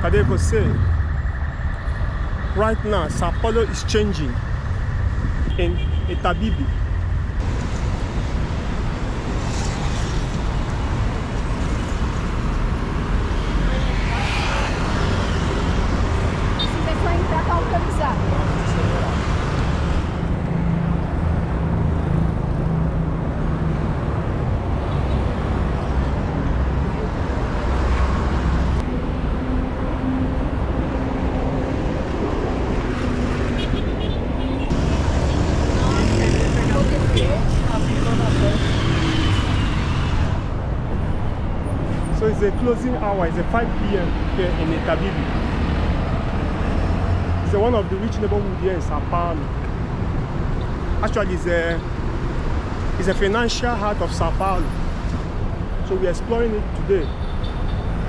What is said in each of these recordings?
Cadê você? Right now, São Paulo is changing in Itaim Bibi. Precisa só entrar para autorizar. So it's a closing hour, it's a 5 p.m. here in Itaim Bibi. It's one of the rich neighborhoods here in São Paulo. Actually, it's a financial heart of São Paulo. So we're exploring it today.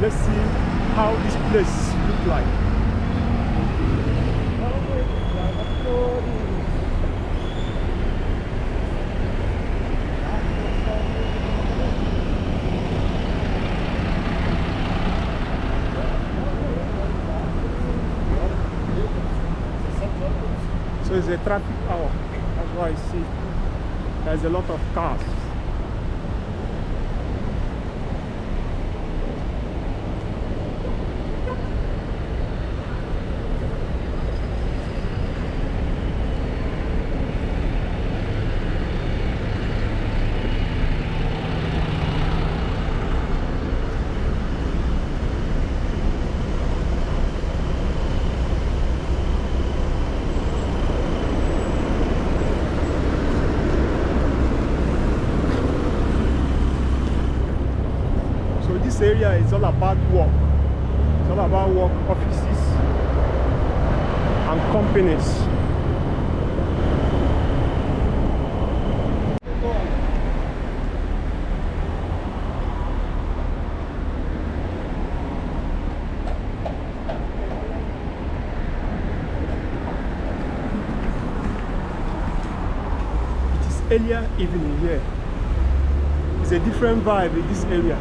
Let's see how this place looks like. So it's a traffic hour. That's why I see there's a lot of cars. This area is all about work. It's all about work, offices and companies. It is earlier evening here. It's a different vibe in this area.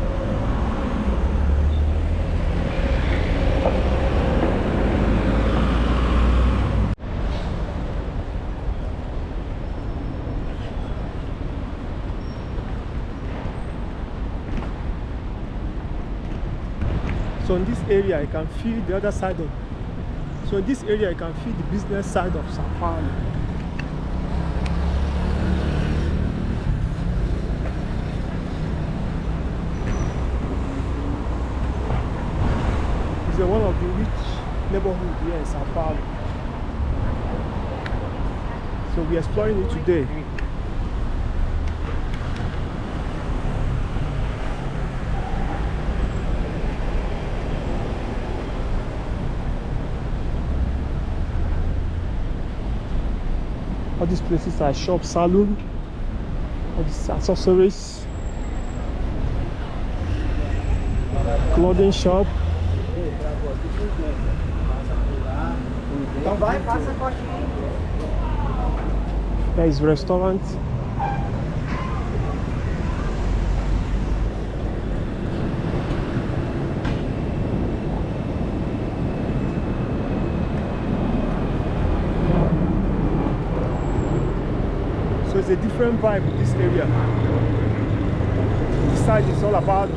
So in this area, I can feel the other side of. So in this area, I can feel the business side of São Paulo. It's one of the rich neighborhoods here in São Paulo. So we're exploring it today. All these places are shop, salon, all these accessories, clothing shop. There is restaurant. So it's a different vibe in this area. This side is all about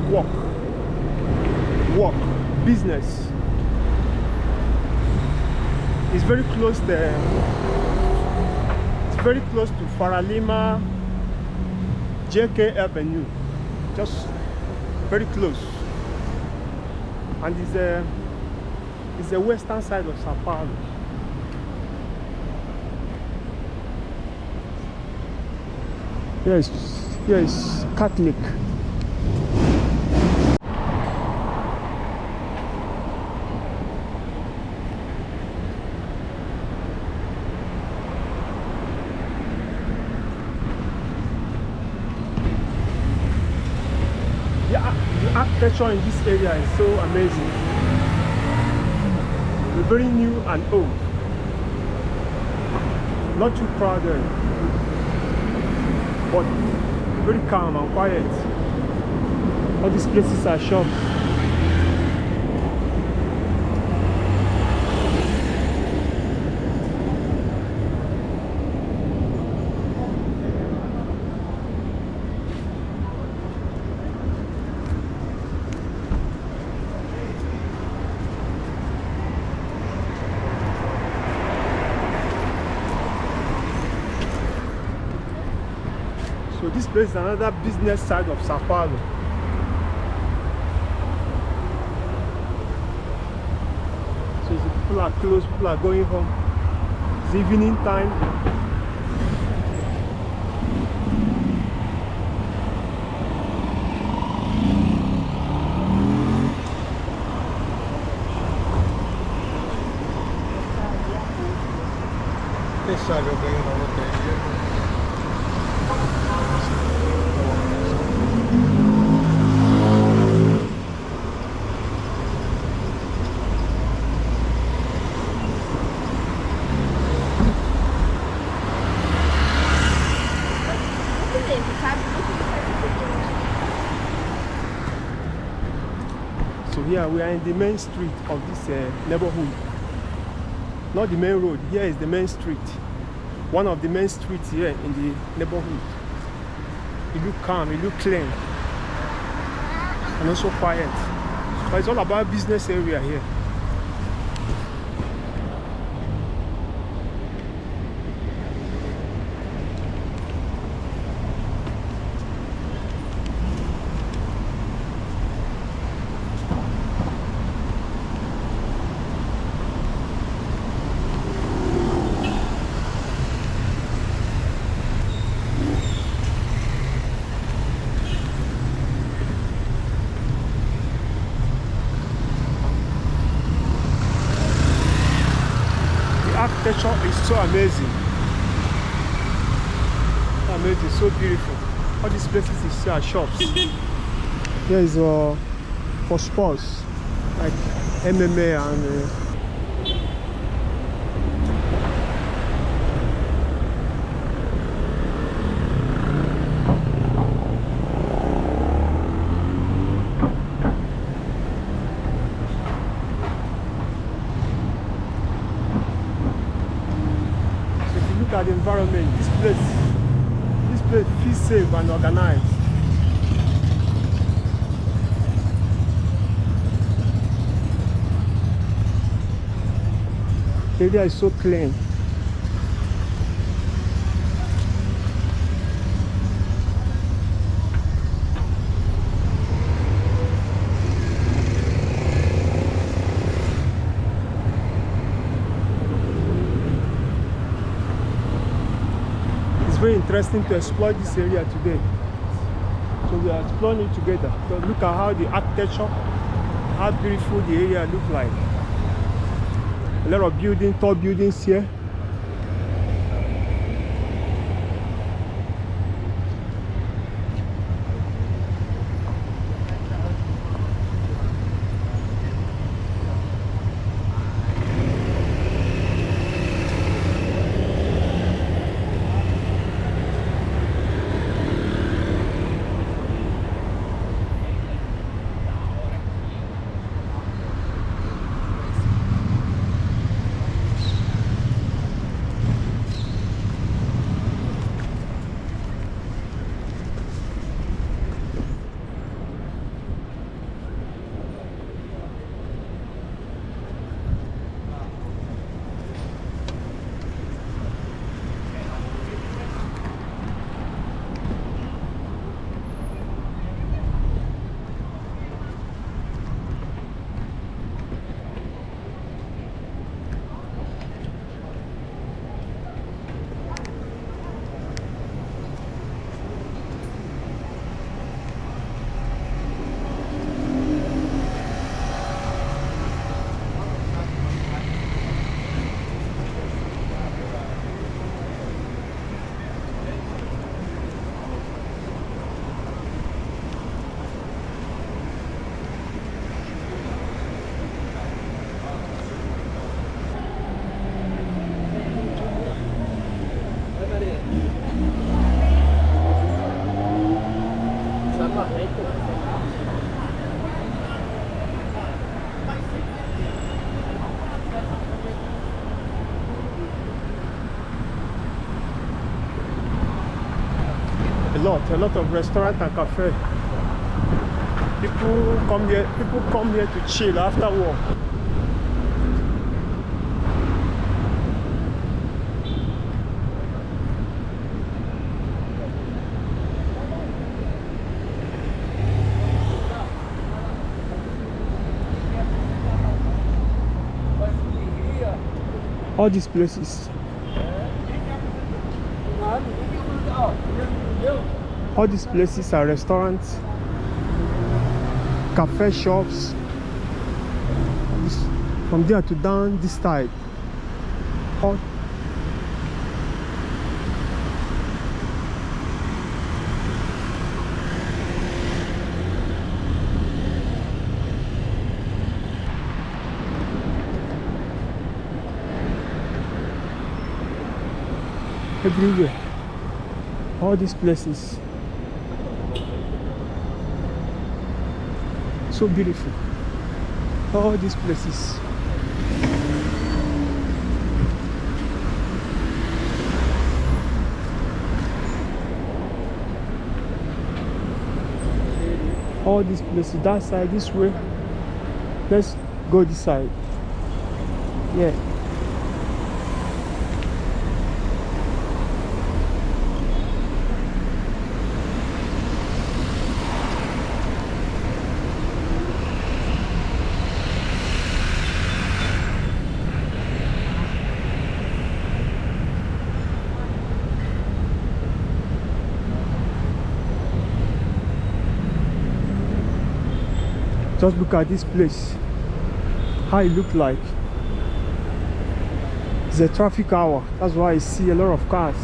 work, business. It's very close there. It's very close to Faralima, JK Avenue. Just very close. And it's the western side of São Paulo. Here is Catholic. The architecture in this area is so amazing. It's very new and old. Not too crowded, but very calm and quiet. All these places are shops. this place is another business side of São Paulo. So people are closed, people are going home. It's evening time. Sabe, eu ganho na loteria. So here we are in the main street of this neighborhood. Not the main road, here is the main street. One of the main streets here in the neighborhood. It look calm, it look clean, and also quiet. But it's all about business area here. Architecture is so amazing. Amazing, so beautiful. All these places is shops. Here is for sports like MMA and look at the environment. This place feels safe and organized. The area is so clean. Very interesting to explore this area today. So we are exploring it together. So look at how the architecture, how beautiful the area looks like. A lot of buildings, tall buildings here. A lot of restaurants and cafes. People come here to chill after work. All these places. All these places are restaurants, cafe shops. From there to down this side. All everywhere. All these places. So beautiful. All these places. All these places, that side, this way. Let's go this side. Yeah. Just look at this place, how it look like. It's a traffic hour, that's why I see a lot of cars.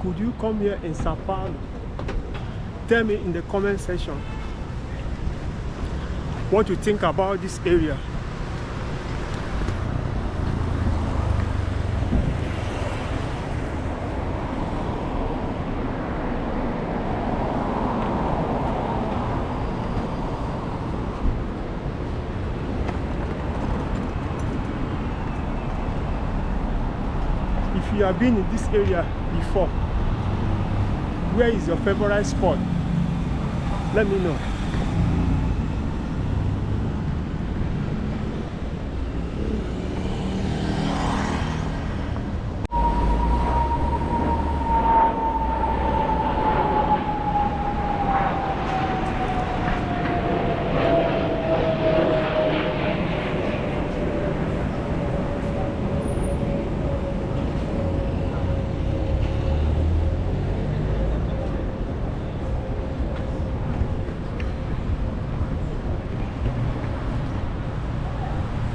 Could you come here in São Paulo? Tell me in the comment section what you think about this area. If you have been in this area before, where is your favorite spot? Let me know.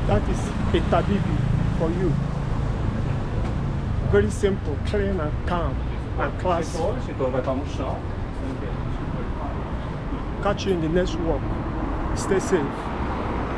That is Itaim Bibi for you. Very simple, clean and calm and classy. Catch you in the next walk. Stay safe.